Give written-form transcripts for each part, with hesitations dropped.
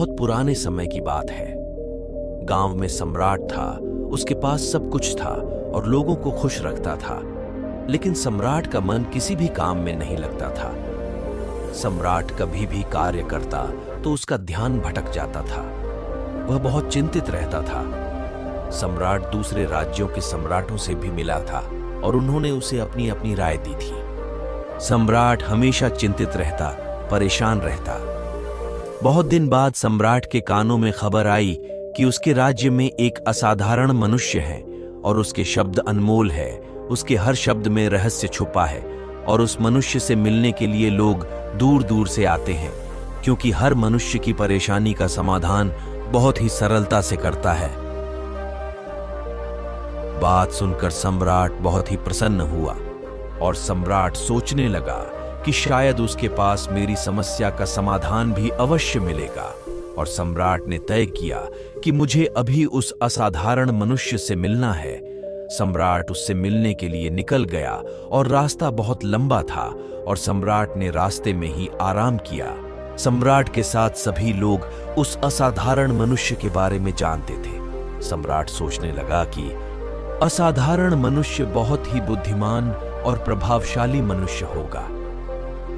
बहुत पुराने समय की बात है। गांव में सम्राट था। उसके पास सब कुछ था और लोगों को खुश रखता था, लेकिन सम्राट का मन किसी भी काम में नहीं लगता था। सम्राट कभी भी कार्य करता तो उसका ध्यान भटक जाता था। वह बहुत चिंतित रहता था। सम्राट दूसरे राज्यों के सम्राटों से भी मिला था और उन्होंने उसे अपनी अपनी राय दी थी। सम्राट हमेशा चिंतित रहता, परेशान रहता। बहुत दिन बाद सम्राट के कानों में खबर आई कि उसके राज्य में एक असाधारण मनुष्य है और उसके शब्द अनमोल है। उसके हर शब्द में रहस्य छुपा है और उस मनुष्य से मिलने के लिए लोग दूर दूर से आते हैं, क्योंकि हर मनुष्य की परेशानी का समाधान बहुत ही सरलता से करता है। बात सुनकर सम्राट बहुत ही प्रसन्न हुआ और सम्राट सोचने लगा कि शायद उसके पास मेरी समस्या का समाधान भी अवश्य मिलेगा। और सम्राट ने तय किया कि मुझे अभी उस असाधारण मनुष्य से मिलना है। सम्राट उससे मिलने के लिए निकल गया और रास्ता बहुत लंबा था और सम्राट ने रास्ते में ही आराम किया। सम्राट के साथ सभी लोग उस असाधारण मनुष्य के बारे में जानते थे। सम्राट सोचने लगा कि असाधारण मनुष्य बहुत ही बुद्धिमान और प्रभावशाली मनुष्य होगा।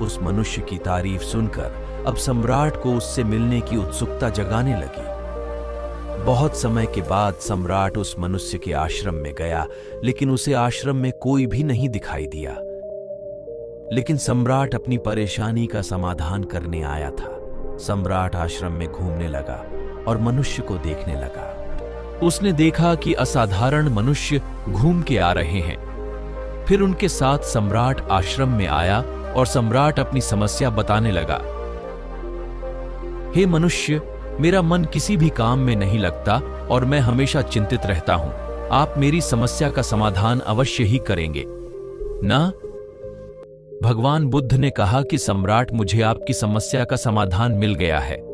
उस मनुष्य की तारीफ सुनकर अब सम्राट को उससे मिलने की उत्सुकता जगाने लगी। बहुत समय के बाद सम्राट उस मनुष्य के आश्रम में गया, लेकिन उसे आश्रम में कोई भी नहीं दिखाई दिया। लेकिन सम्राट अपनी परेशानी का समाधान करने आया था। सम्राट आश्रम में घूमने लगा और मनुष्य को देखने लगा। उसने देखा कि असाधारण मनुष्य घूम के आ रहे हैं। फिर उनके साथ सम्राट आश्रम में आया और सम्राट अपनी समस्या बताने लगा। हे मनुष्य, मेरा मन किसी भी काम में नहीं लगता और मैं हमेशा चिंतित रहता हूं। आप मेरी समस्या का समाधान अवश्य ही करेंगे ना? भगवान बुद्ध ने कहा कि सम्राट, मुझे आपकी समस्या का समाधान मिल गया है।